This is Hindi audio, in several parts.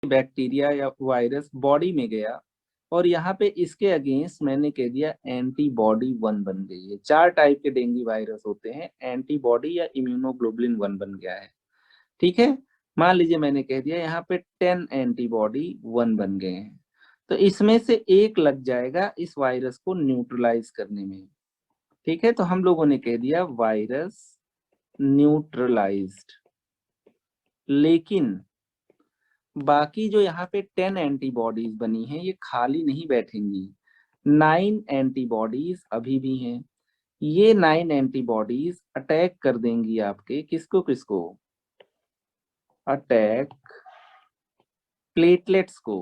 बैक्टीरिया या वायरस बॉडी में गया और यहाँ पे इसके अगेंस्ट मैंने कह दिया एंटीबॉडी 1 बन गई है। 4 टाइप के डेंगू वायरस होते हैं, एंटीबॉडी या इम्यूनोग्लोबुलिन 1 बन गया है। ठीक है, मान लीजिए मैंने कह दिया यहाँ पे 10 एंटीबॉडी 1 बन गए हैं, तो इसमें से एक लग जाएगा इस वायरस को न्यूट्रलाइज करने में। ठीक है, तो हम लोगों ने कह दिया वायरस न्यूट्रलाइज्ड। लेकिन बाकी जो यहाँ पे 10 एंटीबॉडीज बनी हैं ये खाली नहीं बैठेंगी, 9 एंटीबॉडीज अभी भी हैं। ये 9 एंटीबॉडीज अटैक कर देंगी आपके किसको किसको, अटैक प्लेटलेट्स को।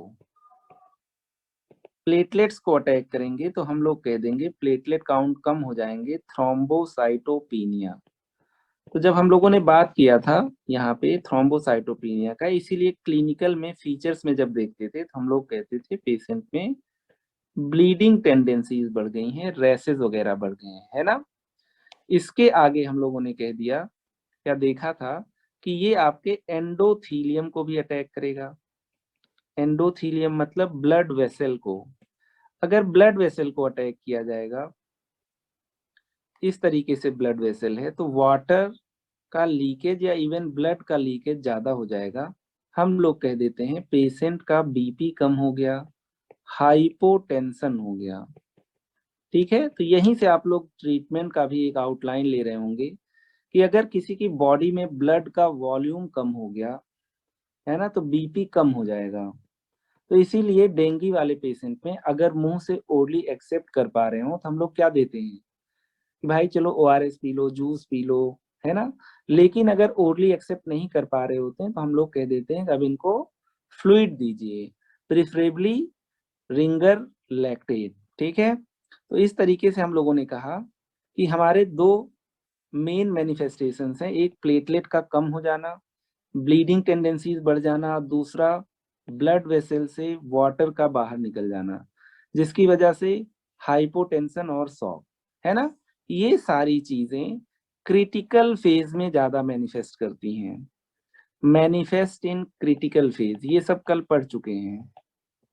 प्लेटलेट्स को अटैक करेंगे तो हम लोग कह देंगे प्लेटलेट काउंट कम हो जाएंगे, थ्रोम्बोसाइटोपिनिया। तो जब हम लोगों ने बात किया था यहाँ पे थ्रोम्बोसाइटोपिनिया का, इसीलिए क्लिनिकल में फीचर्स में जब देखते थे तो हम लोग कहते थे पेशेंट में ब्लीडिंग टेंडेंसीज बढ़ गई हैं, रैसेस वगैरह बढ़ गए हैं, है ना। इसके आगे हम लोगों ने कह दिया, क्या देखा था कि ये आपके एंडोथीलियम को भी अटैक करेगा। एंडोथीलियम मतलब ब्लड वेसल को। अगर ब्लड वेसल को अटैक किया जाएगा, इस तरीके से ब्लड वेसल है, तो वाटर का लीकेज या इवन ब्लड का लीकेज ज्यादा हो जाएगा। हम लोग कह देते हैं पेशेंट का बीपी कम हो गया, हाइपोटेंशन हो गया। ठीक है, तो यहीं से आप लोग ट्रीटमेंट का भी एक आउटलाइन ले रहे होंगे कि अगर किसी की बॉडी में ब्लड का वॉल्यूम कम हो गया है ना, तो बीपी कम हो जाएगा। तो इसीलिए डेंगू वाले पेशेंट में अगर मुंह से ओरली एक्सेप्ट कर पा रहे हो तो हम लोग क्या देते हैं कि भाई चलो ORS P low, juice P low, है ना। लेकिन अगर ओरली एक्सेप्ट नहीं कर पा रहे होते हैं तो हम लोग कह देते हैं कि अब इनको फ्लूइड दीजिए, प्रिफरेबली रिंगर लैक्टेट। ठीक है, तो इस तरीके से हम लोगों ने कहा कि हमारे दो मेन मैनिफेस्टेशंस हैं, एक प्लेटलेट का कम हो जाना, ब्लीडिंग टेंडेंसीज बढ़ जाना, दूसरा ब्लड वेसल से वाटर का बाहर निकल जाना, जिसकी वजह से हाइपोटेंशन और शॉक, है ना। ये सारी चीजें क्रिटिकल फेज में ज्यादा मैनिफेस्ट करती हैं। मैनिफेस्ट इन क्रिटिकल फेज, ये सब कल पढ़ चुके हैं।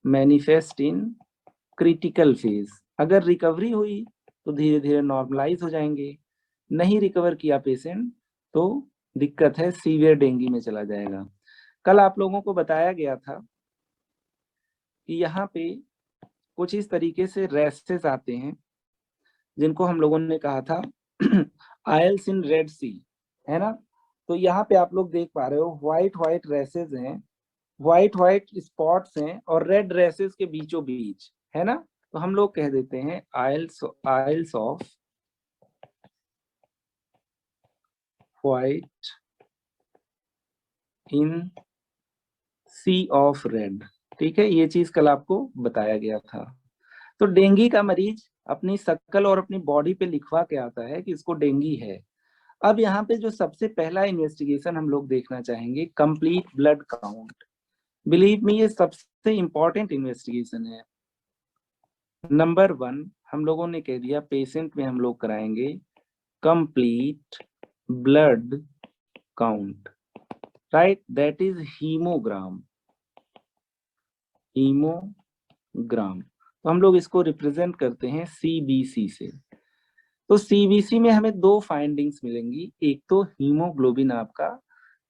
मैनिफेस्ट इन क्रिटिकल फेज, अगर रिकवरी हुई तो धीरे धीरे नॉर्मलाइज हो जाएंगे, नहीं रिकवर किया पेशेंट तो दिक्कत है, सीवियर डेंगू में चला जाएगा। कल आप लोगों को बताया गया था कि यहाँ पे कुछ इस तरीके से रैसेस आते हैं जिनको हम लोगों ने कहा था आयल्स इन रेड सी, है ना। तो यहाँ पे आप लोग देख पा रहे हो व्हाइट व्हाइट रेसेस हैं, व्हाइट व्हाइट स्पॉट्स हैं और रेड रेसेस के बीचों बीच, है ना। तो हम लोग कह देते हैं isles of white in sea of red. ठीक है, ये चीज कल आपको बताया गया था। तो डेंगू का मरीज अपनी शक्ल और अपनी बॉडी पे लिखवा के आता है कि इसको डेंगू है। अब यहाँ पे जो सबसे पहला इन्वेस्टिगेशन हम लोग देखना चाहेंगे, complete blood count. Believe me, ये सबसे इंपॉर्टेंट इन्वेस्टिगेशन है। नंबर 1 हम लोगों ने कह दिया पेशेंट में हम लोग कराएंगे complete blood count, right, that is haemogram. Haemogram, तो हम लोग इसको रिप्रेजेंट करते हैं सीबीसी से। तो सीबीसी में हमें दो फाइंडिंग्स मिलेंगी, एक तो हीमोग्लोबिन आपका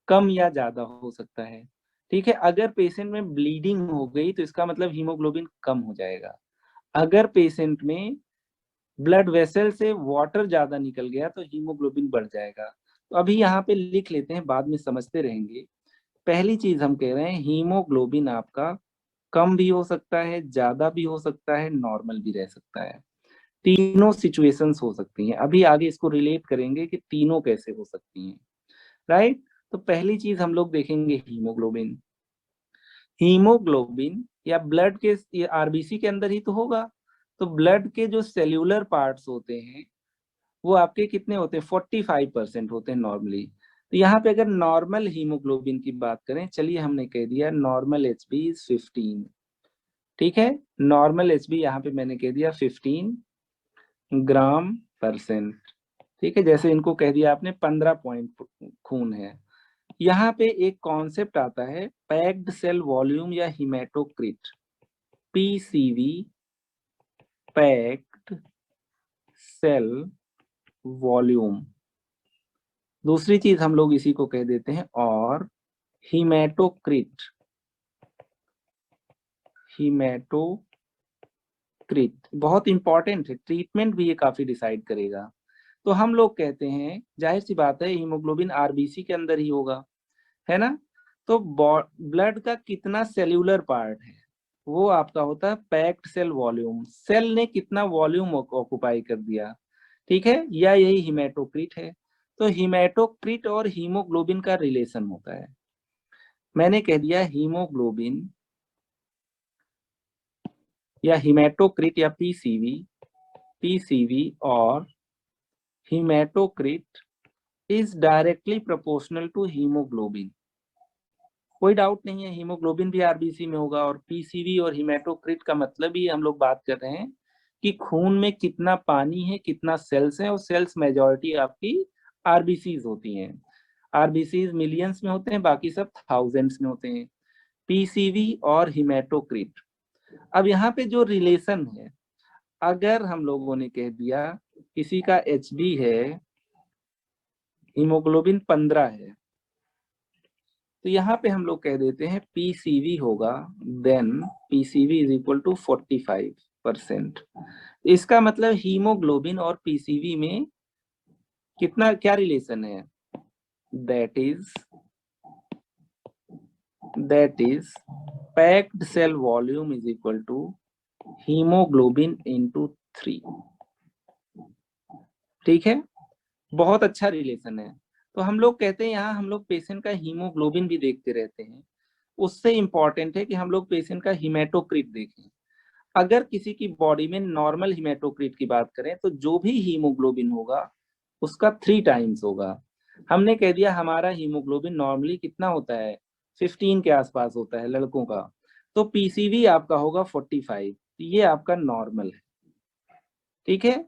कम या ज्यादा हो सकता है। ठीक है, अगर पेशेंट में ब्लीडिंग हो गई तो इसका मतलब हीमोग्लोबिन कम हो जाएगा। अगर पेशेंट में ब्लड वेसल से वाटर ज्यादा निकल गया तो हीमोग्लोबिन बढ़ जाएगा। तो अभी यहाँ पे लिख लेते हैं, बाद में समझते रहेंगे। पहली चीज हम कह रहे हैं हीमोग्लोबिन आपका कम भी हो सकता है, ज्यादा भी हो सकता है, नॉर्मल भी रह सकता है। तीनों सिचुएशंस हो सकती हैं, अभी आगे इसको रिलेट करेंगे कि तीनों कैसे हो सकती हैं, राइट। तो पहली चीज हम लोग देखेंगे हीमोग्लोबिन। हीमोग्लोबिन या ब्लड के, ये आरबीसी के अंदर ही तो होगा, तो ब्लड के जो सेल्यूलर पार्ट्स होते हैं वो आपके कितने होते हैं, 45% होते हैं नॉर्मली। तो यहाँ पे अगर नॉर्मल हीमोग्लोबिन की बात करें, चलिए हमने कह दिया नॉर्मल एचबी इज 15। ठीक है, नॉर्मल एचबी यहाँ पे मैंने कह दिया 15 ग्राम %। ठीक है, जैसे इनको कह दिया आपने 15 पॉइंट खून है, यहाँ पे एक कॉन्सेप्ट आता है पैक्ड सेल वॉल्यूम या haematocrit, PCV, packed cell volume. दूसरी चीज हम लोग इसी को कह देते हैं और हिमेटोक्रिट, हिमेटोक्रिट बहुत इंपॉर्टेंट है, ट्रीटमेंट भी ये काफी डिसाइड करेगा। तो हम लोग कहते हैं जाहिर सी बात है हीमोग्लोबिन आरबीसी के अंदर ही होगा, है ना। तो ब्लड का कितना सेल्यूलर पार्ट है वो आपका होता है पैक्ड सेल वॉल्यूम, सेल ने कितना वॉल्यूम ऑक्युपाई कर दिया, ठीक है, या यही हिमेटोक्रिट है। तो हिमेटोक्रिट और हीमोग्लोबिन का रिलेशन होता है। मैंने कह दिया हीमोग्लोबिन या हिमेटोक्रिट या पीसीवी, पीसीवी और hematocrit is directly proportional to hemoglobin। कोई डाउट नहीं है, हीमोग्लोबिन भी आरबीसी में होगा और पीसीवी और हिमेटोक्रिट का मतलब ही हम लोग बात कर रहे हैं कि खून में कितना पानी है, कितना सेल्स है, और सेल्स मेजॉरिटी आपकी आरबीसीज होती हैं। आरबीसीज मिलियंस में होते हैं, बाकी सब थाउजेंड्स में होते हैं, पीसीवी और हिमेटोक्रिट। अब यहाँ पे जो रिलेशन है, अगर हम लोगों ने कह दिया किसी का एचबी है, हीमोग्लोबिन 15 है, तो यहाँ पे हम लोग कह देते हैं पीसीवी होगा, then PCV is equal to 45%। इसका मतलब हीमोग्लोबिन और पीसीवी में कितना क्या रिलेशन है, that is packed cell volume is equal to haemoglobin into 3। ठीक है, बहुत अच्छा रिलेशन है। तो हम लोग कहते हैं यहाँ हम लोग पेशेंट का हीमोग्लोबिन भी देखते रहते हैं, उससे इंपॉर्टेंट है कि हम लोग पेशेंट का हिमेटोक्रिट देखें। अगर किसी की बॉडी में नॉर्मल हिमेटोक्रिट की बात करें तो जो भी हीमोग्लोबिन होगा उसका 3 टाइम्स होगा। हमने कह दिया हमारा हीमोग्लोबिन नॉर्मली कितना होता है, 15 के आसपास होता है लड़कों का, तो पीसीवी आपका होगा 45, ये आपका नॉर्मल है। ठीक है,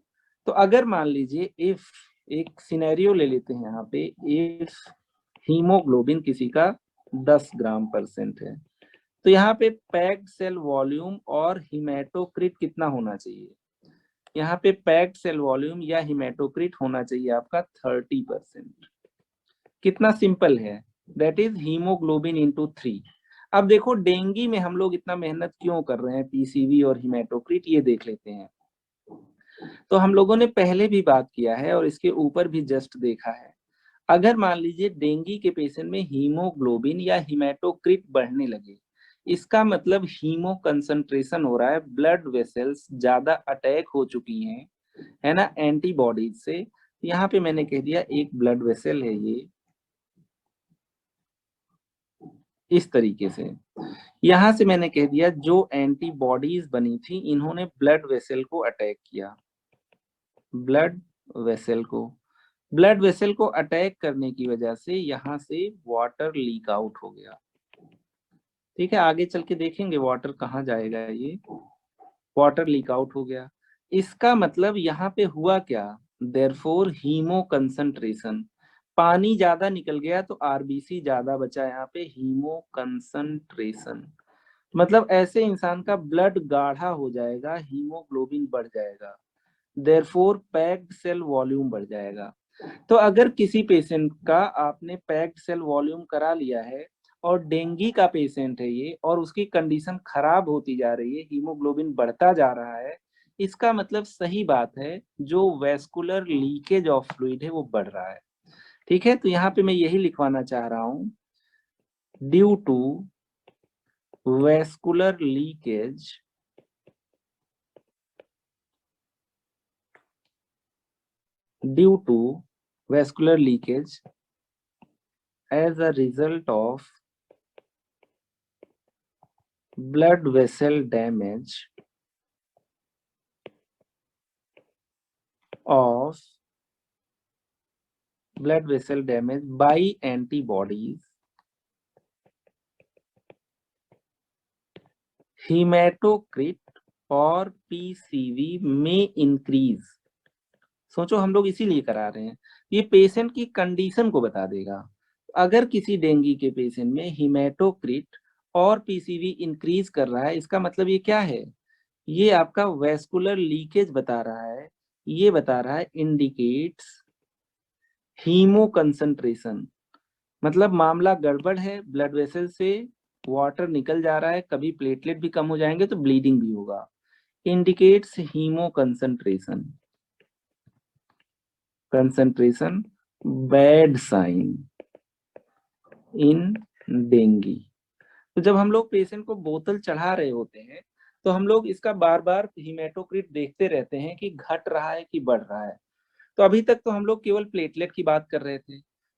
तो अगर मान लीजिए इफ, एक सिनेरियो ले लेते हैं यहाँ पे, इफ हीमोग्लोबिन किसी का 10 ग्राम परसेंट है, तो यहाँ पे पैक्ड सेल वॉल्यूम और हिमेटोक्रिट कितना होना चाहिए, यहाँ पे पैक्ड सेल वॉल्यूम या हिमेटोक्रिट होना चाहिए आपका 30%। कितना सिंपल है, दैट इज हीमोग्लोबिन इंटू 3। अब देखो डेंगू में हम लोग इतना मेहनत क्यों कर रहे हैं पीसीवी और हिमेटोक्रिट, ये देख लेते हैं। तो हम लोगों ने पहले भी बात किया है और इसके ऊपर भी जस्ट देखा है, अगर मान लीजिए डेंगू के पेशेंट में हीमोग्लोबिन या हिमेटोक्रिट बढ़ने लगे, इसका मतलब हीमो कंसंट्रेशन हो रहा है, ब्लड वेसल्स ज्यादा अटैक हो चुकी हैं, है ना, एंटीबॉडीज से। यहाँ पे मैंने कह दिया एक ब्लड वेसल है ये, इस तरीके से। यहाँ से मैंने कह दिया जो एंटीबॉडीज बनी थी इन्होंने ब्लड वेसल को अटैक किया, ब्लड वेसल को, ब्लड वेसल को अटैक करने की वजह से यहाँ से वाटर लीक आउट हो गया। ठीक है, आगे चल के देखेंगे वाटर कहाँ जाएगा, ये वाटर लीक आउट हो गया। इसका मतलब यहाँ पे हुआ क्या, देयरफॉर हीमो कंसंट्रेशन, पानी ज्यादा निकल गया तो आरबीसी ज्यादा बचा, यहाँ पे हीमो कंसंट्रेशन मतलब ऐसे इंसान का ब्लड गाढ़ा हो जाएगा, हीमोग्लोबिन बढ़ जाएगा, देयरफॉर पैक्ड सेल वॉल्यूम बढ़ जाएगा। तो अगर किसी पेशेंट का आपने पैक्ड सेल वॉल्यूम करा लिया है और डेंगू का पेशेंट है ये, और उसकी कंडीशन खराब होती जा रही है, हीमोग्लोबिन बढ़ता जा रहा है, इसका मतलब सही बात है, जो वेस्कुलर लीकेज ऑफ फ्लूइड है वो बढ़ रहा है। ठीक है, तो यहाँ पे मैं यही लिखवाना चाह रहा हूँ, due to vascular leakage, due to vascular leakage as a result of blood vessel damage of blood vessel damage by antibodies, hematocrit और पीसीवी में इंक्रीज। सोचो हम लोग इसीलिए करा रहे हैं, ये पेशेंट की कंडीशन को बता देगा। अगर किसी डेंगू के पेशेंट में हिमेटोक्रिट और पीसीवी इंक्रीज कर रहा है, इसका मतलब ये क्या है, ये आपका वेस्कुलर लीकेज बता रहा है, ये बता रहा है इंडिकेट्स हीमो कंसंट्रेशन, मतलब मामला गड़बड़ है, ब्लड वेसल से वाटर निकल जा रहा है, कभी प्लेटलेट भी कम हो जाएंगे तो ब्लीडिंग भी होगा। Indicates haemo concentration, concentration bad sign in dengue. तो जब हम लोग पेशेंट को बोतल चढ़ा रहे होते हैं तो हम लोग इसका बार बार हीमेटोक्रिट देखते रहते हैं कि घट रहा है कि बढ़ रहा है। तो अभी तक तो हम लोग केवल प्लेटलेट की बात कर रहे थे,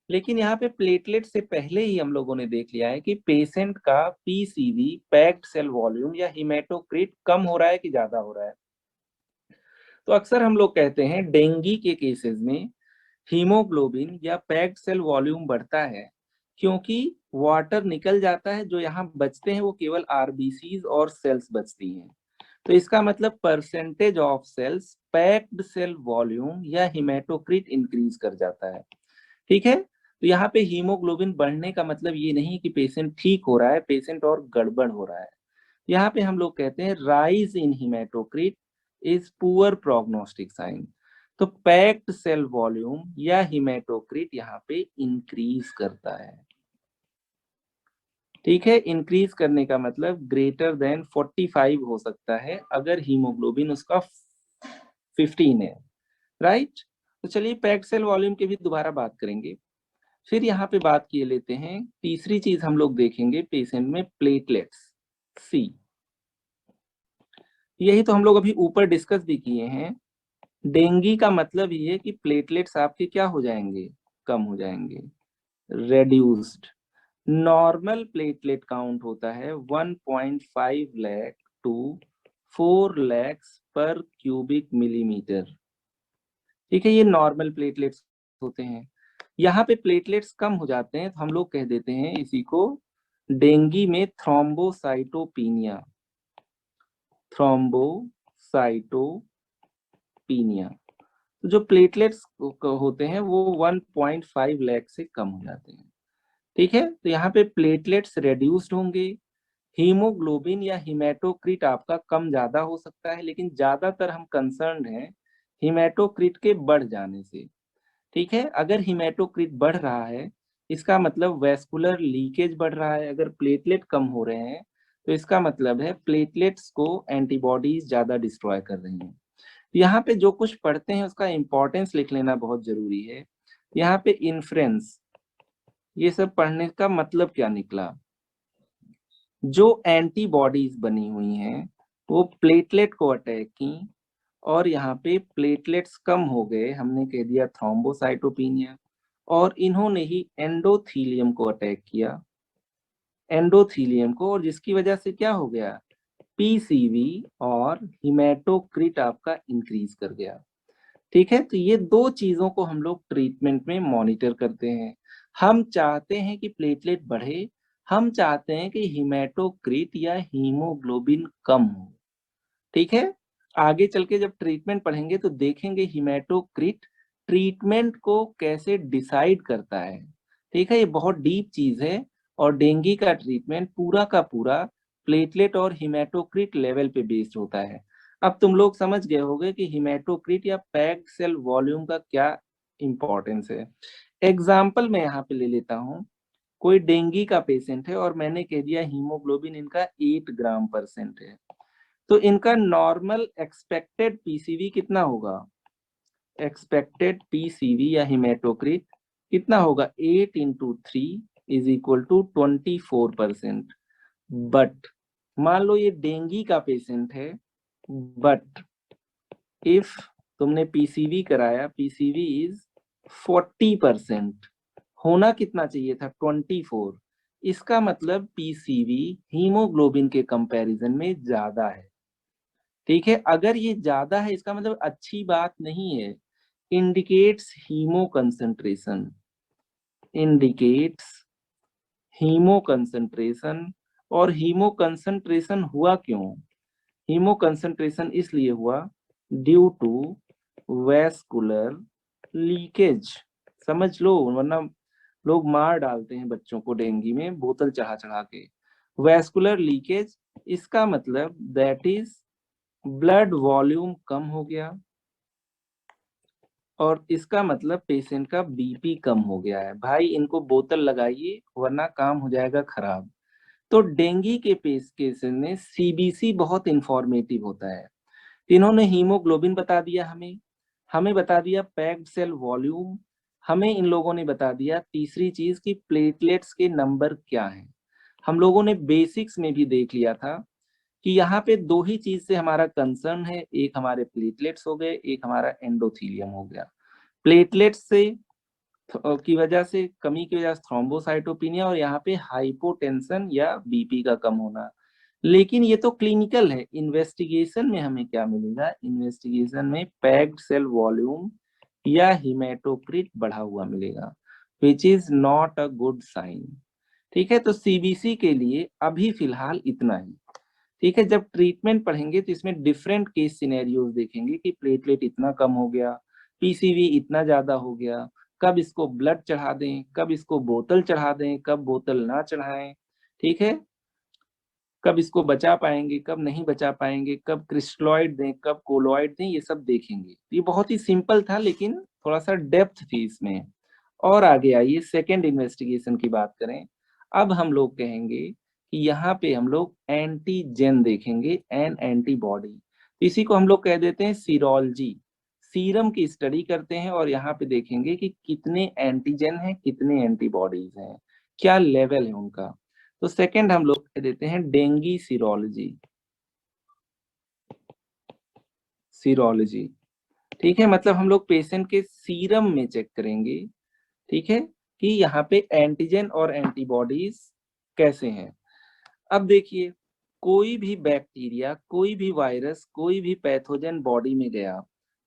लेकिन यहाँ पे प्लेटलेट से पहले ही हम लोगों ने देख लिया है कि पेशेंट का पीसीवी पैक्ड सेल वॉल्यूम या हीमेटोक्रिट कम हो रहा है कि ज्यादा हो रहा है। तो अक्सर हम लोग कहते हैं डेंगू के केसेस में हीमोग्लोबिन या पैक्ड सेल वॉल्यूम बढ़ता है क्योंकि वाटर निकल जाता है, जो यहाँ बचते हैं वो केवल आरबीसीज और सेल्स बचती हैं। तो इसका मतलब percentage of cells packed cell volume या हिमेटोक्रिट इंक्रीज कर जाता है। ठीक है, तो यहाँ पे हीमोग्लोबिन बढ़ने का मतलब ये नहीं कि पेशेंट ठीक हो रहा है, पेशेंट और गड़बड़ हो रहा है। यहाँ पे हम लोग कहते हैं rise in haematocrit is poor prognostic sign. तो पैक्ड सेल वॉल्यूम या हिमेटोक्रिट यहाँ पे इंक्रीज करता है। ठीक है, इंक्रीज करने का मतलब ग्रेटर देन 45 हो सकता है अगर हीमोग्लोबिन उसका 15 है, राइट। तो चलिए पैक्ड सेल वॉल्यूम की भी दोबारा बात करेंगे। फिर यहाँ पे बात किए लेते हैं, तीसरी चीज हम लोग देखेंगे पेशेंट में प्लेटलेट्स सी। यही तो हम लोग अभी ऊपर डिस्कस भी किए हैं। डेंगू का मतलब ये है कि प्लेटलेट्स आपके क्या हो जाएंगे, कम हो जाएंगे, रेड्यूस्ड। नॉर्मल प्लेटलेट काउंट होता है 1.5 लाख टू 4 लाख पर क्यूबिक मिलीमीटर। ठीक है, ये नॉर्मल प्लेटलेट्स होते हैं। यहाँ पे प्लेटलेट्स कम हो जाते हैं तो हम लोग कह देते हैं इसी को डेंगू में थ्रोम्बोसाइटोपिनिया, थ्रोम्बोसाइटोपिनिया। तो जो प्लेटलेट्स होते हैं वो 1.5 लाख से कम हो जाते हैं। ठीक है, तो यहाँ पे प्लेटलेट्स रेड्यूस्ड होंगे, हीमोग्लोबिन या हिमेटोक्रिट आपका कम ज्यादा हो सकता है, लेकिन ज्यादातर हम कंसर्न हैं हिमेटोक्रिट के बढ़ जाने से। ठीक है, अगर हिमेटोक्रिट बढ़ रहा है इसका मतलब वेस्कुलर लीकेज बढ़ रहा है, अगर प्लेटलेट कम हो रहे हैं तो इसका मतलब है प्लेटलेट्स को एंटीबॉडीज ज्यादा डिस्ट्रॉय कर रही हैं। यहाँ पे जो कुछ पढ़ते हैं उसका इंपॉर्टेंस लिख लेना बहुत जरूरी है। यहाँ पे इन्फ्रेंस, ये सब पढ़ने का मतलब क्या निकला, जो एंटीबॉडीज बनी हुई हैं वो प्लेटलेट को अटैक की और यहाँ पे प्लेटलेट्स कम हो गए, हमने कह दिया थ्रोम्बोसाइटोपिनिया, और इन्होंने ही एंडोथीलियम को अटैक किया, एंडोथीलियम को, और जिसकी वजह से क्या हो गया, पीसीवी और हिमेटोक्रिट आपका इंक्रीज कर गया। ठीक है, तो ये दो चीजों को हम लोग ट्रीटमेंट में मॉनिटर करते हैं। हम चाहते हैं कि प्लेटलेट बढ़े, हम चाहते हैं कि हिमेटोक्रिट या हीमोग्लोबिन कम हो। ठीक है, आगे चल के जब ट्रीटमेंट पढ़ेंगे तो देखेंगे हिमेटोक्रिट ट्रीटमेंट को कैसे डिसाइड करता है। ठीक है, ये बहुत डीप चीज है, और डेंगू का ट्रीटमेंट पूरा का पूरा प्लेटलेट और हिमेटोक्रिट लेवल पे बेस्ड होता है। अब तुम लोग समझ गए होंगे कि हिमेटोक्रिट या पैक्ड सेल वॉल्यूम का क्या इंपॉर्टेंस है। एग्जाम्पल मैं यहाँ पे ले लेता हूँ, कोई डेंगू का पेशेंट है और मैंने कह दिया हीमोग्लोबिन इनका 8 ग्राम% है, तो इनका नॉर्मल एक्सपेक्टेड पीसीवी कितना होगा, एक्सपेक्टेड पीसीवी या हिमेटोक्रिट कितना होगा, 8 × 3 इज इक्वल टू 24%। बट मान लो ये डेंगू का पेशेंट है, बट इफ तुमने पीसीवी कराया, पीसीवी इज 40%, होना कितना चाहिए था, 24। इसका मतलब पीसीवी हीमोग्लोबिन के कंपैरिजन में ज्यादा है। ठीक है, अगर ये ज्यादा है इसका मतलब अच्छी बात नहीं है, indicates haemo concentration, indicates haemo concentration. और हीमो कंसंट्रेशन हुआ क्यों, हीमो कंसंट्रेशन इसलिए हुआ ड्यू टू वेस्कुलर लीकेज। समझ लो, वरना लोग मार डालते हैं बच्चों को डेंगू में बोतल चढ़ा चढ़ा के। वैस्कुलर लीकेज, इसका मतलब दैट इज ब्लड वॉल्यूम कम हो गया, और इसका मतलब पेशेंट का बीपी कम हो गया है। भाई इनको बोतल लगाइए वरना काम हो जाएगा खराब। तो डेंगू के केस में सीबीसी बहुत इंफॉर्मेटिव होता है। इन्होंने हीमोग्लोबिन बता दिया, हमें हमें बता दिया पैक्ड सेल वॉल्यूम, हमें इन लोगों ने बता दिया तीसरी चीज कि प्लेटलेट्स के नंबर क्या हैं। हम लोगों ने बेसिक्स में भी देख लिया था कि यहाँ पे दो ही चीज से हमारा कंसर्न है, एक हमारे प्लेटलेट्स हो गए, एक हमारा एंडोथीलियम हो गया। प्लेटलेट्स से की वजह से, कमी की वजह से थ्रोम्बोसाइटोपिनिया, और यहाँ पे हाइपोटेंशन या बीपी का कम होना। लेकिन ये तो क्लिनिकल है, इन्वेस्टिगेशन में हमें क्या मिलेगा? इन्वेस्टिगेशन में पैक्ड सेल वॉल्यूम या हिमेटोक्रिट बढ़ा हुआ मिलेगा, which is not a good sign. ठीक है, तो सीबीसी के लिए अभी फिलहाल इतना ही। ठीक है, जब ट्रीटमेंट पढ़ेंगे तो इसमें डिफरेंट केस सिनेरियोज देखेंगे कि प्लेटलेट इतना कम हो गया, पीसीवी इतना ज्यादा हो गया, कब इसको ब्लड चढ़ा दें, कब इसको बोतल चढ़ा दें, कब बोतल ना चढ़ाएं। ठीक है, कब इसको बचा पाएंगे, कब नहीं बचा पाएंगे, कब क्रिस्टलॉइड दें, कब कोलॉइड दें, ये सब देखेंगे। ये बहुत ही सिंपल था लेकिन थोड़ा सा डेप्थ थी इसमें। और आगे आइए सेकेंड इन्वेस्टिगेशन की बात करें। अब हम लोग कहेंगे कि यहाँ पे हम लोग एंटीजेन देखेंगे, एन एंटीबॉडी। इसी को हम लोग कह देते हैं सीरोलॉजी। सीरम की स्टडी करते हैं और यहाँ पे देखेंगे कि कितने एंटीजन हैं, कितने एंटीबॉडीज हैं, क्या लेवल है उनका। तो सेकंड हम लोग कह देते हैं डेंगी सीरोलॉजी। सीरोलॉजी, ठीक है, मतलब हम लोग पेशेंट के सीरम में चेक करेंगे, ठीक है, कि यहाँ पे एंटीजन और एंटीबॉडीज कैसे हैं। अब देखिए, कोई भी बैक्टीरिया, कोई भी वायरस, कोई भी पैथोजन बॉडी में गया,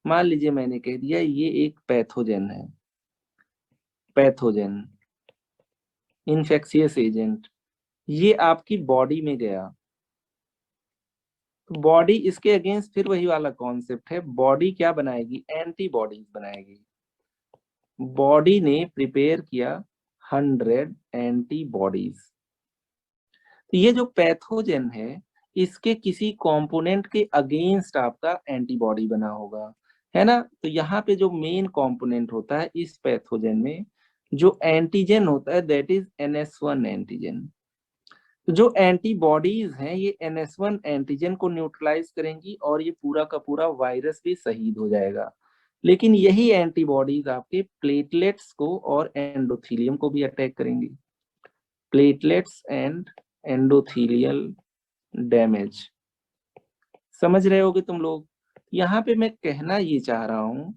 मान लीजिए मैंने कह दिया ये एक पैथोजन है, पैथोजन, इन्फेक्शियस एजेंट, ये आपकी बॉडी में गया, तो बॉडी इसके अगेंस्ट फिर वही वाला कॉन्सेप्ट है, बॉडी क्या बनाएगी? एंटीबॉडीज बनाएगी। बॉडी ने प्रिपेयर किया 100 एंटीबॉडीज। तो ये जो पैथोजन है, इसके किसी कंपोनेंट के अगेंस्ट आपका एंटीबॉडी बना होगा, है ना। तो यहाँ पे जो मेन कंपोनेंट होता है इस पैथोजन में, जो एंटीजन होता है दैट इज NS1 एंटीजन। तो जो एंटीबॉडीज हैं ये NS1 एंटीजन को न्यूट्रलाइज करेंगी और ये पूरा का पूरा वायरस भी शहीद हो जाएगा। लेकिन यही एंटीबॉडीज आपके प्लेटलेट्स को और एंडोथीलियम को भी अटैक करेंगी। प्लेटलेट्स एंड एंडोथीलियल डैमेज, समझ रहे होगे तुम लोग। यहाँ पे मैं कहना ये चाह रहा हूँ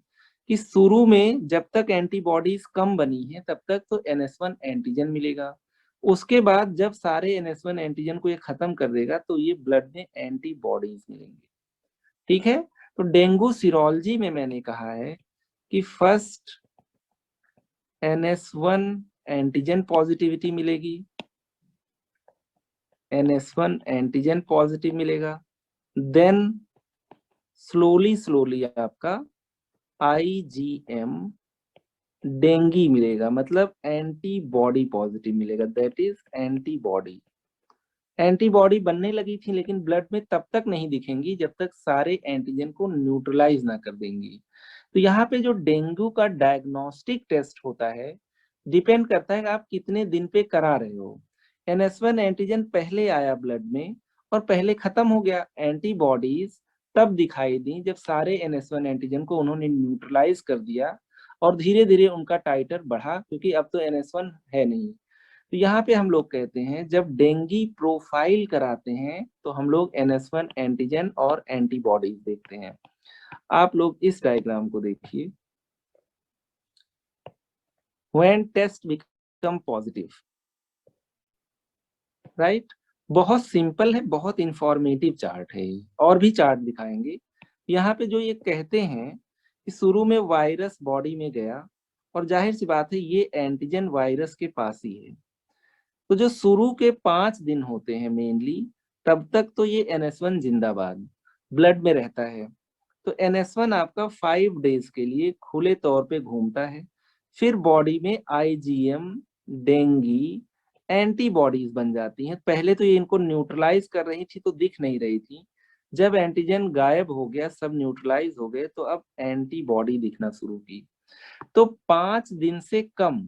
कि शुरू में जब तक एंटीबॉडीज कम बनी है तब तक तो NS1 एंटीजन मिलेगा। उसके बाद जब सारे NS1 एंटीजन को ये खत्म कर देगा तो ये ब्लड में एंटीबॉडीज मिलेंगे। ठीक है, तो डेंगू सीरोलॉजी में मैंने कहा है कि फर्स्ट NS1 एंटीजन पॉजिटिविटी मिलेगी, NS1 एंटीजन पॉजिटिव मिलेगा, देन स्लोली स्लोली आपका IgM डेंगी मिलेगा, मतलब एंटीबॉडी पॉजिटिव मिलेगा, दैट इज एंटीबॉडी। एंटीबॉडी बनने लगी थी लेकिन ब्लड में तब तक नहीं दिखेंगी जब तक सारे एंटीजन को न्यूट्रलाइज ना कर देंगी। तो यहाँ पे जो डेंगू का डायग्नोस्टिक टेस्ट होता है डिपेंड करता है कि आप कितने दिन पे करा रहे हो। NS1 एंटीजन पहले आया ब्लड में और पहले खत्म हो गया, एंटीबॉडीज तब दिखाई दी जब सारे NS1 एंटीजन को उन्होंने न्यूट्रलाइज कर दिया और धीरे धीरे उनका टाइटर बढ़ा, क्योंकि अब तो NS1 है नहीं। तो यहाँ पे हम लोग कहते हैं जब डेंगी प्रोफाइल कराते हैं तो हम लोग NS1 एंटीजन और एंटीबॉडीज देखते हैं। आप लोग इस डायग्राम को देखिए, when test become positive, right. बहुत सिंपल है, बहुत इंफॉर्मेटिव चार्ट है ये, और भी चार्ट दिखाएंगे। यहाँ पे जो ये कहते हैं कि शुरू में वायरस बॉडी में गया और जाहिर सी बात है ये एंटीजन वायरस के पास ही है, तो जो शुरू के 5 दिन होते हैं मेनली, तब तक तो ये NS1 जिंदाबाद ब्लड में रहता है। तो NS1 आपका 5 डेज के लिए खुले तौर पे घूमता है, फिर बॉडी में IgM डेंगी एंटीबॉडीज बन जाती हैं। पहले तो ये इनको न्यूट्रलाइज कर रही थी तो दिख नहीं रही थी, जब एंटीजन गायब हो गया, सब न्यूट्रलाइज हो गए, तो अब एंटीबॉडी दिखना शुरू की। तो 5 दिन से कम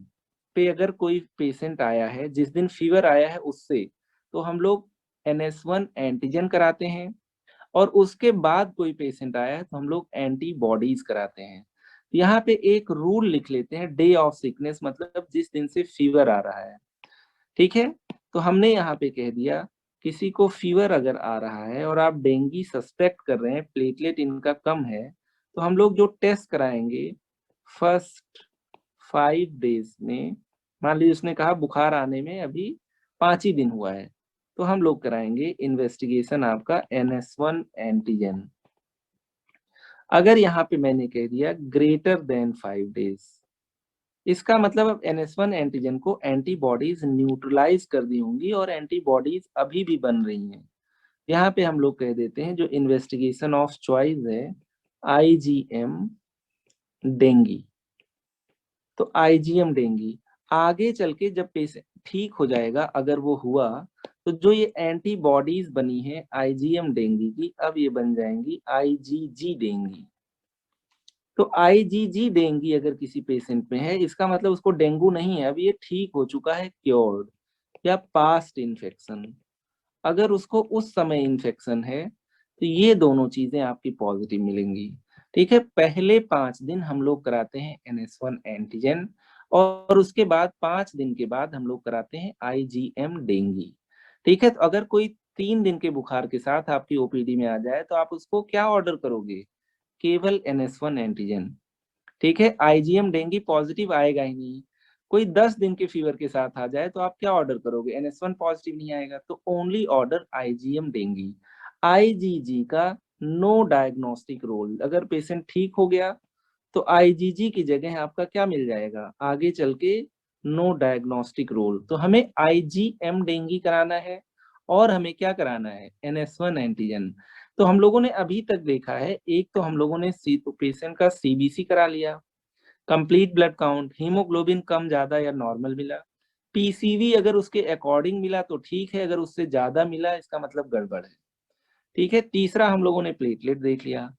पे अगर कोई पेशेंट आया है, जिस दिन फीवर आया है उससे, तो हम लोग NS1 एंटीजन कराते हैं, और उसके बाद कोई पेशेंट आया है तो हम लोग एंटीबॉडीज कराते हैं। यहाँ पे एक रूल लिख लेते हैं, डे ऑफ सिकनेस, मतलब जिस दिन से फीवर आ रहा है। ठीक है, तो हमने यहाँ पे कह दिया किसी को फीवर अगर आ रहा है और आप डेंगी सस्पेक्ट कर रहे हैं, प्लेटलेट इनका कम है, तो हम लोग जो टेस्ट कराएंगे फर्स्ट 5 डेज में, मान लीजिए उसने कहा बुखार आने में अभी 5 ही दिन हुआ है, तो हम लोग कराएंगे इन्वेस्टिगेशन आपका NS1 एंटीजन। अगर यहाँ पे मैंने कह दिया ग्रेटर देन 5 डेज, इसका मतलब अब NS1 एंटीजन को एंटीबॉडीज न्यूट्रलाइज कर दी होंगी और एंटीबॉडीज अभी भी बन रही हैं। यहाँ पे हम लोग कह देते हैं जो इन्वेस्टिगेशन ऑफ चॉइस है IgM डेंगी। तो IgM डेंगी आगे चल के जब पेशेंट ठीक हो जाएगा, अगर वो हुआ, तो जो ये एंटीबॉडीज बनी है IgM डेंगी की, अब ये बन जाएंगी IgG डेंगी। तो IgG डेंगी अगर किसी पेशेंट में है, इसका मतलब उसको डेंगू नहीं है, अब ये ठीक हो चुका है, क्योर्ड, या पास्ट इन्फेक्शन। अगर उसको उस समय इन्फेक्शन है तो ये दोनों चीजें आपकी पॉजिटिव मिलेंगी। ठीक है, पहले 5 दिन हम लोग कराते हैं NS1 एंटीजन, और उसके बाद 5 दिन के बाद हम लोग कराते हैं IgM डेंगी। ठीक है, तो अगर कोई 3 दिन के बुखार के साथ आपकी OPD में आ जाए तो आप उसको क्या ऑर्डर करोगे? केवल NS1 एंटीजन। ठीक है, IgM डेंगी पॉजिटिव आएगा ही नहीं। कोई 10 दिन के फीवर के साथ आ जाए तो आप क्या ऑर्डर करोगे? NS1 पॉजिटिव नहीं आएगा, तो only order IgM dinghy. IgG का नो डायग्नोस्टिक रोल, अगर पेशेंट ठीक हो गया तो IgG की जगह आपका क्या मिल जाएगा आगे चल के? No diagnostic role. तो हमें IgM डेंगी कराना है और हमें क्या कराना है? NS1 antigen. तो हम लोगों ने अभी तक देखा है, एक तो हम लोगों ने पेशेंट का CBC करा लिया, कंप्लीट ब्लड काउंट, हीमोग्लोबिन कम ज्यादा या नॉर्मल मिला, PCV अगर उसके अकॉर्डिंग मिला तो ठीक है, अगर उससे ज्यादा मिला इसका मतलब गड़बड़ है। ठीक है, तीसरा हम लोगों ने प्लेटलेट देख लिया।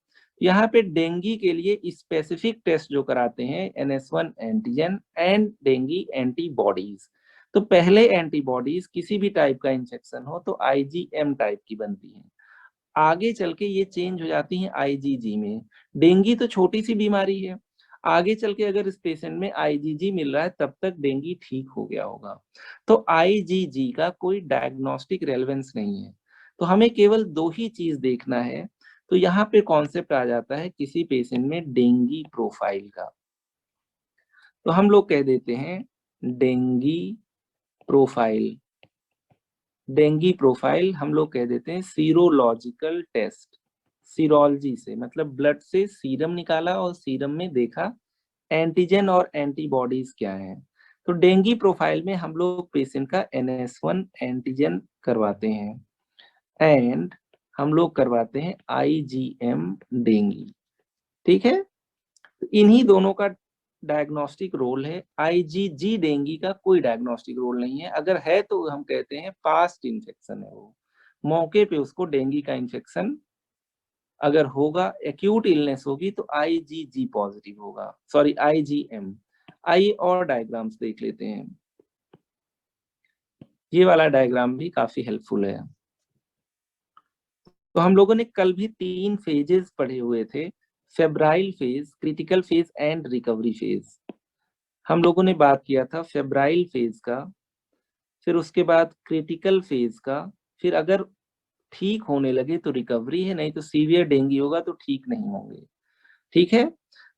यहाँ पे डेंगी के लिए स्पेसिफिक टेस्ट जो कराते हैं NS1 antigen and dinghy antibodies. तो पहले एंटीबॉडीज किसी भी टाइप का इंफेक्शन हो तो IgM टाइप की बनती है, आगे चल के ये चेंज हो जाती हैं IgG में। डेंगी तो छोटी सी बीमारी है, आगे चल के अगर इस पेशेंट में IgG मिल रहा है तब तक डेंगी ठीक हो गया होगा। तो IgG का कोई डायग्नोस्टिक रेलेवेंस नहीं है, तो हमें केवल दो ही चीज देखना है। तो यहाँ पे कॉन्सेप्ट आ जाता है किसी पेशेंट में डेंगी प्रोफाइल का, तो हम लोग कह देते हैं डेंगी प्रोफाइल। डेंगी प्रोफाइल हम लोग कह देते हैं सीरोलॉजिकल टेस्ट। सीरोलॉजी से मतलब ब्लड से सीरम निकाला और सीरम में देखा एंटीजन और एंटीबॉडीज क्या है। तो डेंगी प्रोफाइल में हम लोग पेशेंट का NS1 एंटीजन करवाते हैं एंड हम लोग करवाते हैं IgM डेंगी। ठीक है, तो इन्हीं दोनों का डायग्नोस्टिक रोल है। IgG डेंगी का कोई डायग्नोस्टिक रोल नहीं है, अगर है तो हम कहते हैं पास्ट इन्फेक्शन है, वो मौके पे उसको डेंगी का इन्फेक्शन अगर होगा, एक्यूट इलनेस होगी तो IgG पॉजिटिव होगा, सॉरी IgM। आइए और डायग्राम्स देख लेते हैं, ये वाला डायग्राम भी काफी हेल्पफुल है। तो हम लोगों ने कल भी 3 फेजेस पढ़े हुए थे, febrile phase, critical phase and recovery phase. हम लोगों ने बात किया था फेब्राइल फेज का, फिर उसके बाद क्रिटिकल फेज का, फिर अगर ठीक होने लगे तो रिकवरी है, नहीं तो सीवियर डेंगू होगा तो ठीक नहीं होंगे। ठीक है,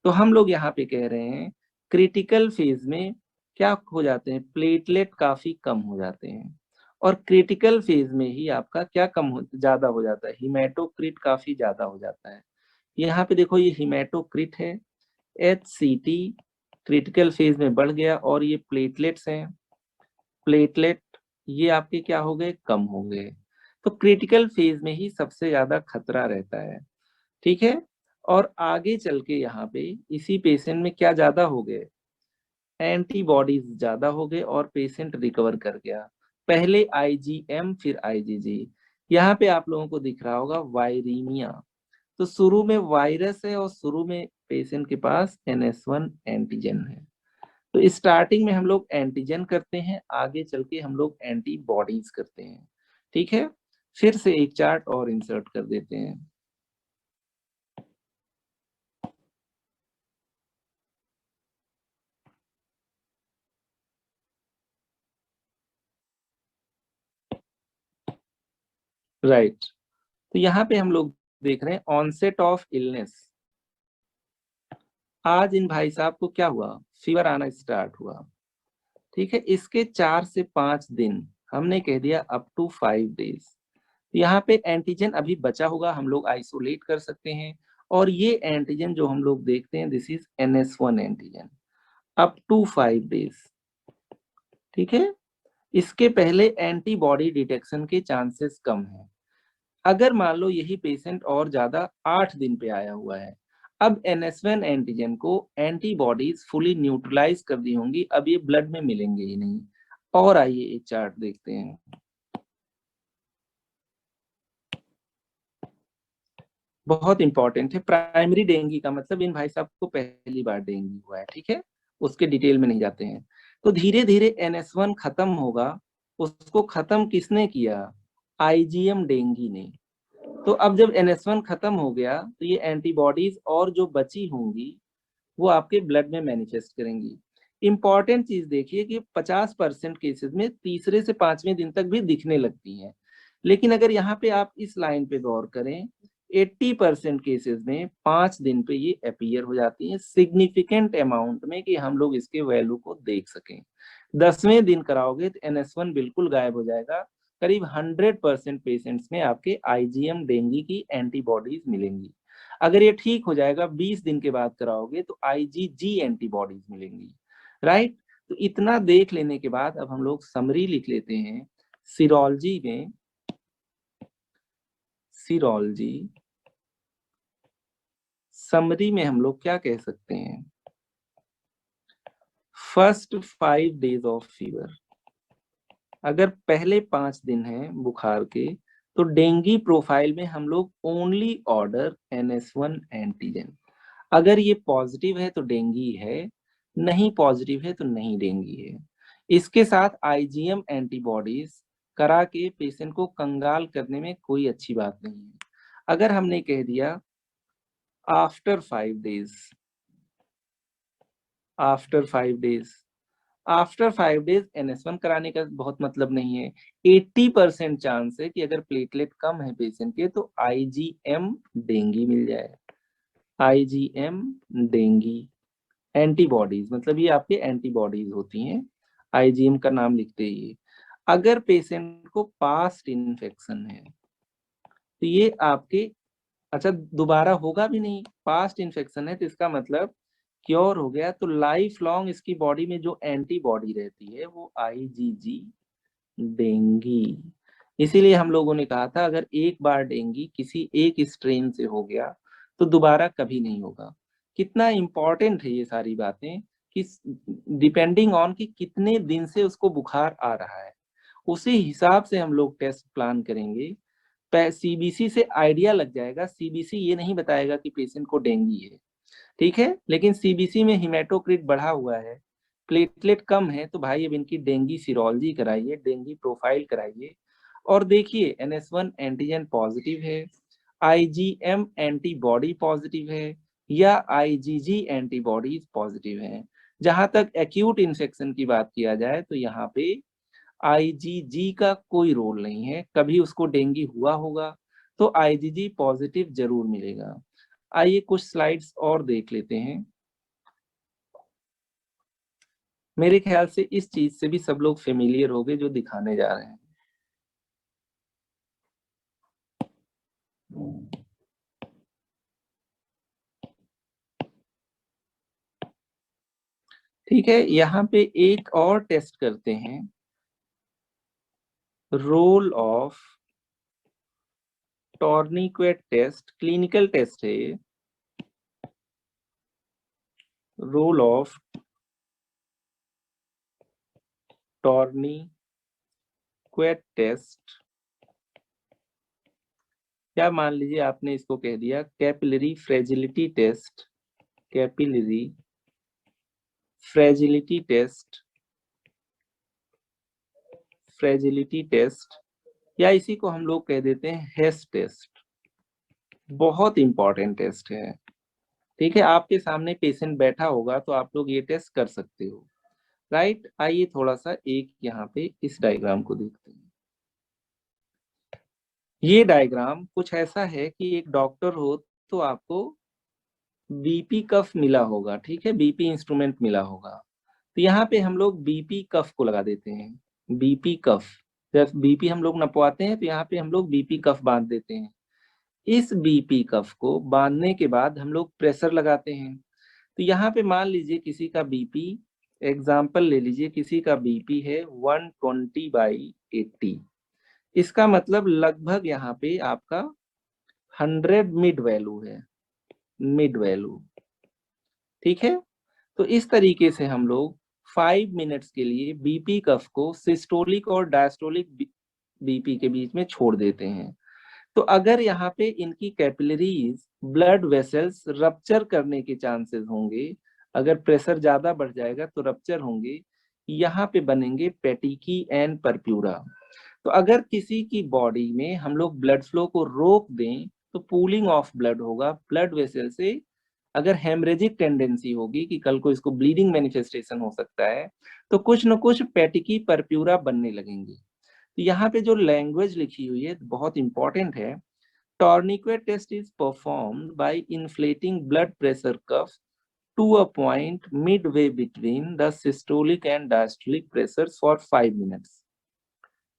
तो हम लोग यहाँ पे कह रहे हैं क्रिटिकल फेज में क्या हो जाते हैं? प्लेटलेट काफी कम हो जाते हैं, और क्रिटिकल फेज में ही आपका क्या ज्यादा हो जाता है? हिमेटोक्रिट काफी ज्यादा हो जाता है। यहाँ पे देखो ये हिमेटोक्रिट है, HCT क्रिटिकल फेज में बढ़ गया, और ये प्लेटलेट्स हैं, प्लेटलेट ये आपके क्या हो गए? कम हो गए। तो क्रिटिकल फेज में ही सबसे ज्यादा खतरा रहता है। ठीक है, और आगे चल के यहाँ पे इसी पेशेंट में क्या ज्यादा हो गए? एंटीबॉडीज ज्यादा हो गए और पेशेंट रिकवर कर गया। पहले आईजीएम फिर आईजीजी। यहाँ पे आप लोगों को दिख रहा होगा वायरीमिया। तो शुरू में वायरस है और शुरू में पेशेंट के पास NS1 एंटीजन है। तो स्टार्टिंग में हम लोग एंटीजन करते हैं, आगे चल के हम लोग एंटीबॉडीज करते हैं। ठीक है, फिर से एक चार्ट और इंसर्ट कर देते हैं। राइट, तो यहाँ पे हम लोग देख रहे हैं ऑनसेट ऑफ इलनेस। आज इन भाई साहब को क्या हुआ, फीवर आना स्टार्ट हुआ। ठीक है, इसके 4 से 5 दिन, हमने कह दिया अप टू 5 डेज। यहाँ पे एंटीजन अभी बचा होगा, हम लोग आइसोलेट कर सकते हैं। और ये एंटीजन जो हम लोग देखते हैं, this is NS1 antigen up to 5 days. ठीक है, इसके पहले एंटीबॉडी डिटेक्शन के चांसेस कम है। अगर मान लो यही पेशेंट और ज्यादा 8 दिन पे आया हुआ है, अब NS1 एंटीजन को एंटीबॉडीज फुली न्यूट्रलाइज कर दी होंगी, अब ये ब्लड में मिलेंगे ही नहीं। और आइए एक चार्ट देखते हैं। बहुत इंपॉर्टेंट है, प्राइमरी डेंगू का मतलब इन भाई साहब को पहली बार डेंगू हुआ है। ठीक है, उसके डिटेल में नहीं जाते हैं। तो धीरे धीरे NS1 खत्म होगा। उसको खत्म किसने किया, IgM डेंगू ने। तो अब जब NS1 खत्म हो गया, तो ये एंटीबॉडीज और जो बची होंगी वो आपके ब्लड में मैनिफेस्ट करेंगी। इंपॉर्टेंट चीज देखिए कि 50% केसेस में तीसरे से 5वें दिन तक भी दिखने लगती हैं। लेकिन अगर यहाँ पे आप इस लाइन पे गौर करें, 80% केसेस में 5 दिन पे ये अपीयर हो जाती है सिग्निफिकेंट अमाउंट में, कि हम लोग इसके वैल्यू को देख सकें। 10वें दिन कराओगे तो NS1 बिल्कुल गायब हो जाएगा। करीब 100% पेशेंट्स में आपके IgM डेंगू की एंटीबॉडीज मिलेंगी। अगर ये ठीक हो जाएगा, 20 दिन के बाद कराओगे तो IgG एंटीबॉडीज मिलेंगी। राइट, तो इतना देख लेने के बाद अब हम लोग समरी लिख लेते हैं। सीरोलॉजी में, सीरोलॉजी समरी में हम लोग क्या कह सकते हैं, फर्स्ट 5 डेज ऑफ फीवर। अगर पहले 5 दिन है बुखार के, तो डेंगू प्रोफाइल में हम लोग ओनली ऑर्डर NS1 एंटीजन। अगर ये पॉजिटिव है तो डेंगू है, नहीं पॉजिटिव है तो नहीं डेंगू है। इसके साथ IgM एंटीबॉडीज करा के पेशेंट को कंगाल करने में कोई अच्छी बात नहीं है। अगर हमने कह दिया after 5 days, after 5 days, after 5 days NS1 कराने का बहुत मतलब नहीं है। 80% चांस है कि अगर प्लेटलेट कम है पेशेंट के, तो IgM डेंगू मिल जाए। IgM डेंगू एंटीबॉडीज, मतलब ये आपके एंटीबॉडीज होती हैं। IgM का नाम लिखते ही। अगर पेशेंट को पास्ट इन्फेक्शन है, तो ये आपके, अच्छा दोबारा होगा भी नहीं, पास्ट इन्फेक्शन है तो इसका मतलब क्योर हो गया। तो लाइफ लॉन्ग इसकी बॉडी में जो एंटीबॉडी रहती है वो IgG डेंगू। इसीलिए हम लोगों ने कहा था, अगर एक बार डेंगू किसी एक स्ट्रेन से हो गया तो दोबारा कभी नहीं होगा। कितना इंपॉर्टेंट है ये सारी बातें, कि डिपेंडिंग ऑन कि कितने दिन से उसको बुखार आ रहा है, उसी हिसाब से हम लोग टेस्ट प्लान करेंगे। CBC से आइडिया लग जाएगा। CBC ये नहीं बताएगा कि पेशेंट को डेंगू है, ठीक है, लेकिन CBC में हिमेटोक्रिट बढ़ा हुआ है, प्लेटलेट कम है, तो भाई अब इनकी डेंगू सीरोलॉजी कराइए, डेंगू प्रोफाइल कराइए। और देखिए NS1 एंटीजन पॉजिटिव है, IgM एंटीबॉडी पॉजिटिव है, या IgG एंटीबॉडीज पॉजिटिव है। जहां तक एक्यूट इन्फेक्शन की बात किया जाए, तो यहाँ पे IgG का कोई रोल नहीं है। कभी उसको डेंगू हुआ होगा तो IgG पॉजिटिव जरूर मिलेगा। आइए कुछ स्लाइड्स और देख लेते हैं। मेरे ख्याल से इस चीज से भी सब लोग फेमिलियर हो गए जो दिखाने जा रहे हैं। ठीक है, यहाँ पे एक और टेस्ट करते हैं, role of tourniquet test, clinical test है ये। रोल ऑफ टॉर्निक्वेट टेस्ट, या मान लीजिए आपने इसको कह दिया capillary fragility test, capillary fragility test, fragility test, या इसी को हम लोग कह देते हैं हेस टेस्ट। बहुत इंपॉर्टेंट टेस्ट है, ठीक है। आपके सामने पेशेंट बैठा होगा तो आप लोग ये टेस्ट कर सकते हो, राइट। आइए थोड़ा सा एक यहाँ पे इस डायग्राम को देखते हैं। ये डायग्राम कुछ ऐसा है कि एक डॉक्टर हो तो आपको बीपी कफ मिला होगा, ठीक है, बीपी इंस्ट्रूमेंट मिला होगा। तो यहाँ पे हम लोग बीपी कफ को लगा देते हैं, बीपी कफ। जब बीपी हम लोग नपवाते हैं तो यहाँ पे हम लोग बीपी कफ बांध देते हैं। इस बीपी कफ को बांधने के बाद हम लोग प्रेशर लगाते हैं। तो यहाँ पे मान लीजिए किसी का बीपी, एग्जाम्पल ले लीजिए, किसी का बीपी है 120/80। इसका मतलब लगभग यहाँ पे आपका 100 मिड वैल्यू है, मिड वैल्यू, ठीक है। तो इस तरीके से हम लोग 5 मिनट्स के लिए बीपी कफ को सिस्टोलिक और डायस्टोलिक बीपी के बीच में छोड़ देते हैं। तो अगर यहाँ पे इनकी कैपिलरीज, ब्लड वेसल्स रप्चर करने के चांसेस होंगे, अगर प्रेशर ज्यादा बढ़ जाएगा तो रप्चर होंगे, यहाँ पे बनेंगे पेटिकी एंड परप्यूरा। तो अगर किसी की बॉडी में हम लोग ब्लड फ्लो को रोक दें तो पूलिंग ऑफ ब्लड होगा, ब्लड वेसल से अगर हेमरेजिक टेंडेंसी होगी कि कल को इसको ब्लीडिंग मैनिफेस्टेशन हो सकता है, तो कुछ न कुछ पेटिकी परप्यूरा बनने लगेंगे। तो यहाँ पे जो लैंग्वेज लिखी हुई है बहुत इंपॉर्टेंट है। Tourniquet test is performed by inflating blood pressure cuff to a point midway between the systolic and diastolic pressures for 5 minutes,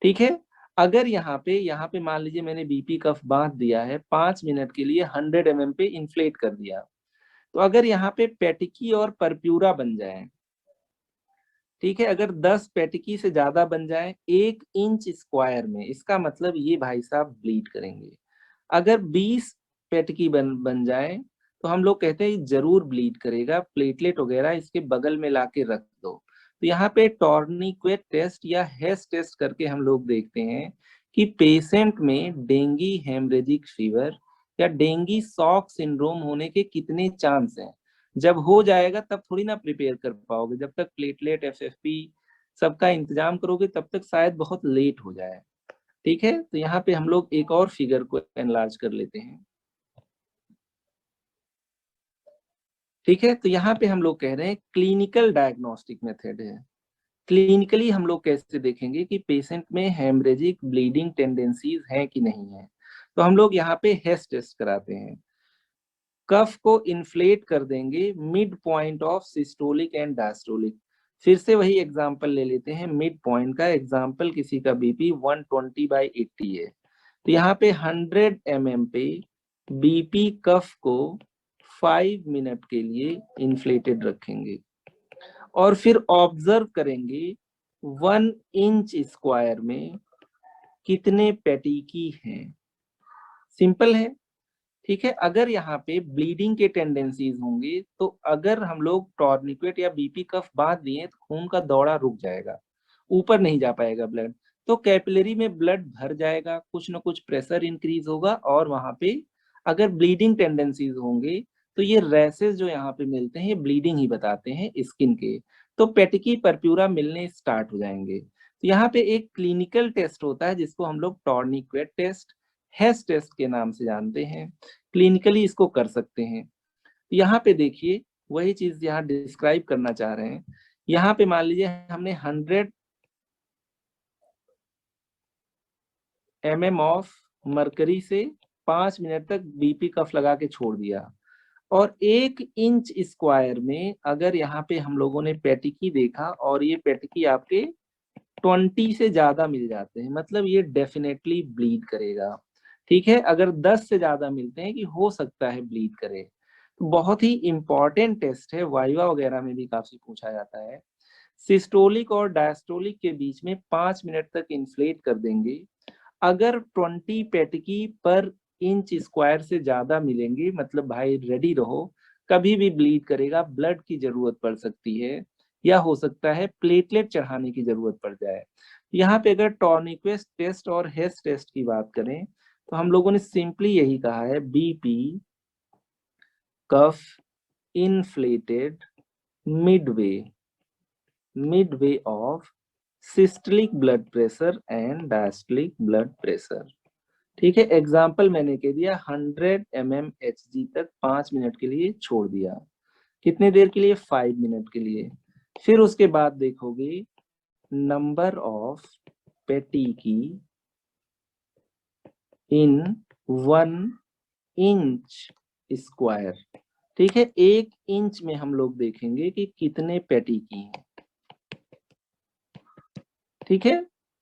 ठीक है। अगर यहाँ पे मान लीजिए मैंने बीपी कफ बांध दिया है, 5 मिनट के लिए 100 mm पे इन्फ्लेट कर दिया। तो अगर यहाँ पे पेटिकी और परप्यूरा बन जाए, ठीक है, अगर 10 पेटिकी से ज्यादा बन जाए 1 इंच स्क्वायर में, इसका मतलब ये भाई साहब ब्लीड करेंगे। अगर 20 पेटिकी बन जाए तो हम लोग कहते हैं जरूर ब्लीड करेगा, प्लेटलेट वगैरह इसके बगल में लाके रख दो। तो यहाँ पे टॉर्निक्वेट टेस्ट या हेस टेस्ट करके हम लोग देखते हैं कि पेशेंट में डेंगी हेमरेजिक फीवर या डेंगी शॉक सिंड्रोम होने के कितने चांस हैं। जब हो जाएगा तब थोड़ी ना प्रिपेयर कर पाओगे, जब तक प्लेटलेट एफएफपी सबका इंतजाम करोगे तब तक शायद बहुत लेट हो जाए, ठीक है। तो यहाँ पे हम लोग एक और फिगर को एनलार्ज कर लेते हैं, ठीक है। तो यहाँ पे हम लोग कह रहे हैं क्लिनिकल डायग्नोस्टिक मेथड है। क्लिनिकली हम लोग कैसे देखेंगे कि पेशेंट में हेमरेजिक ब्लीडिंग टेंडेंसीज हैं कि नहीं है। तो हम लोग यहाँ पे हेस टेस्ट कराते हैं, कफ को इन्फ्लेट कर देंगे mid point of systolic and diastolic. फिर से वही एग्जांपल ले लेते हैं मिड पॉइंट का एग्जांपल, किसी का बीपी 120/80 है। तो यहाँ पे 100 mm पे बीपी कफ को 5 मिनट के लिए इन्फ्लेटेड रखेंगे और फिर ऑब्जर्व करेंगे 1 इंच स्क्वायर में कितने पेटिकी हैं। सिंपल है, ठीक है। अगर यहाँ पे ब्लीडिंग के टेंडेंसीज होंगे तो अगर हम लोग टॉर्निक्वेट या बीपी कफ बांध दिए तो खून का दौड़ा रुक जाएगा, ऊपर नहीं जा पाएगा ब्लड, तो कैपिलरी में ब्लड भर जाएगा, कुछ ना कुछ प्रेशर इंक्रीज होगा और वहां पे अगर ब्लीडिंग टेंडेंसीज होंगे तो ये रैसेस जो यहाँ पे मिलते हैं ब्लीडिंग ही बताते हैं स्किन के, तो पेटिकी परप्यूरा मिलने स्टार्ट हो जाएंगे। तो यहाँ पे एक क्लिनिकल टेस्ट होता है जिसको हम लोग टॉर्निक्वेट टेस्ट, हेस टेस्ट के नाम से जानते हैं, क्लिनिकली इसको कर सकते हैं। यहाँ पे देखिए वही चीज यहाँ डिस्क्राइब करना चाह रहे हैं। यहाँ पे मान लीजिए हमने 100 mm ऑफ मरकरी से 5 मिनट तक बीपी कफ लगा के छोड़ दिया और 1 इंच स्क्वायर में अगर यहाँ पे हम लोगों ने पेटिकी देखा और ये पेटिकी आपके 20 से ज्यादा मिल जाते हैं, मतलब ये डेफिनेटली ब्लीड करेगा, ठीक है। अगर 10 से ज्यादा मिलते हैं कि हो सकता है ब्लीड करे। तो बहुत ही इंपॉर्टेंट टेस्ट है, वाइवा वगैरह में भी काफी पूछा जाता है। सिस्टोलिक और डायस्टोलिक के बीच में 5 मिनट तक इन्फ्लेट कर देंगे। अगर 20 पेटिकी पर इंच स्क्वायर से ज्यादा मिलेंगे मतलब भाई रेडी रहो, कभी भी ब्लीड करेगा, ब्लड की जरूरत पड़ सकती है। या हो सकता है प्लेटलेट चढ़ाने की जरूरत पड़ जाए। यहाँ पे अगर टॉर्निक्वेट टेस्ट और हेस टेस्ट की बात करें तो हम लोगों ने सिंपली यही कहा है, BP cuff inflated midway of systolic blood pressure and diastolic blood pressure। ठीक है, एग्जाम्पल मैंने कह दिया 100 mmHg तक 5 मिनट के लिए छोड़ दिया। कितने देर के लिए? 5 मिनट के लिए। फिर उसके बाद देखोगे number of petechiae in 1 inch square. ठीक है, 1 इंच में हम लोग देखेंगे कि कितने पेटिकी हैं। ठीक है,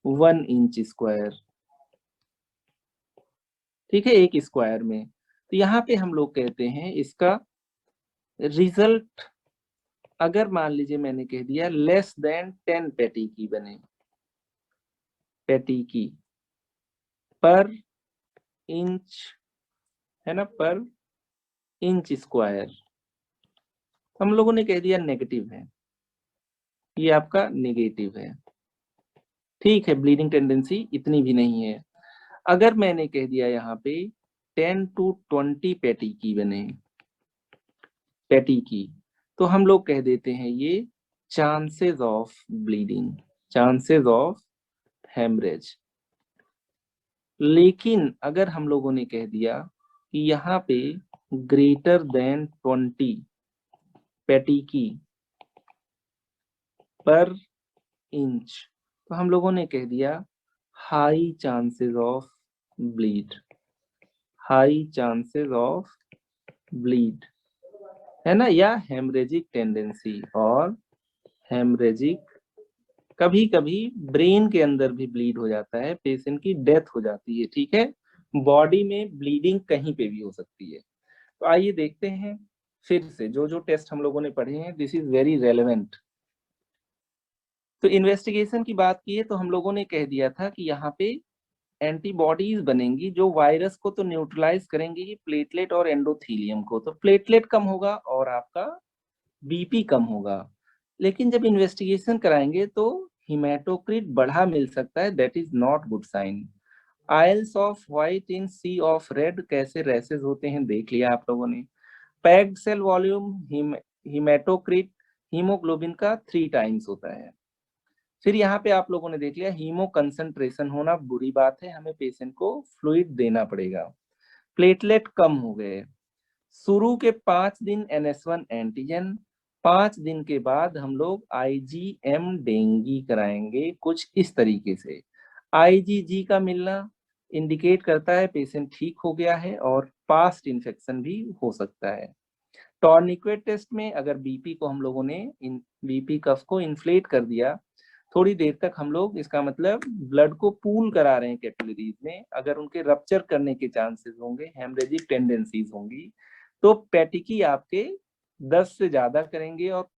1 इंच स्क्वायर। ठीक है, 1 स्क्वायर में। तो यहाँ पे हम लोग कहते हैं इसका रिजल्ट, अगर मान लीजिए मैंने कह दिया लेस देन 10 पेटिकी बने, पेटिकी पर इंच, है ना, पर इंच स्क्वायर, हम लोगों ने कह दिया नेगेटिव है, ये आपका नेगेटिव है। ठीक है, ब्लीडिंग टेंडेंसी इतनी भी नहीं है। अगर मैंने कह दिया यहाँ पे 10 to 20 पेटिकी बने, पेटिकी, तो हम लोग कह देते हैं ये chances of bleeding, chances of haemorrhage. लेकिन अगर हम लोगों ने कह दिया कि यहाँ पे ग्रेटर देन 20 पेटिकी पर इंच, तो हम लोगों ने कह दिया high chances of bleed, high chances of bleed, है ना, या हेमरेजिक टेंडेंसी। और हेमरेजिक, कभी कभी ब्रेन के अंदर भी ब्लीड हो जाता है, पेशेंट की डेथ हो जाती है। ठीक है, बॉडी में ब्लीडिंग कहीं पे भी हो सकती है। तो आइए देखते हैं फिर से जो जो टेस्ट हम लोगों ने पढ़े हैं, दिस इज वेरी रेलेवेंट। तो इन्वेस्टिगेशन की बात की है तो हम लोगों ने कह दिया था कि यहाँ पे एंटीबॉडीज बनेंगी जो वायरस को तो न्यूट्रलाइज करेंगी ही, प्लेटलेट और एंडोथीलियम को। तो प्लेटलेट कम होगा और आपका बीपी कम होगा। लेकिन जब इन्वेस्टिगेशन कराएंगे तो हिमेटोक्रिट बढ़ा मिल सकता है, that is not good sign. Isles of white in sea of red, कैसे रैसेस होते हैं देख लिया आप लोगों ने। Packed cell volume, haematocrit haemoglobin का 3 टाइम्स होता है। फिर यहाँ पे आप लोगों ने देख लिया हीमो कंसंट्रेशन होना बुरी बात है, हमें पेशेंट को फ्लूइड देना पड़ेगा। प्लेटलेट कम हो गए। शुरू के 5 दिन NS1 एंटीजन, 5 दिन के बाद हम लोग IgM डेंगी कराएंगे कुछ इस तरीके से। IgG का मिलना इंडिकेट करता है पेशेंट ठीक हो गया है और पास्ट इन्फेक्शन भी हो सकता है। टॉर्निक्वेट टेस्ट में अगर बीपी को हम लोगों ने बीपी कफ को इन्फ्लेट कर दिया थोड़ी देर तक, हम लोग इसका मतलब ब्लड को पूल करा रहे हैं कैपिलरीज में, अगर उनके रप्चर करने के चांसेस होंगे, हेमरेजिक टेंडेंसीज होंगी, तो पेटिकी आपके 10 से ज्यादा करेंगे और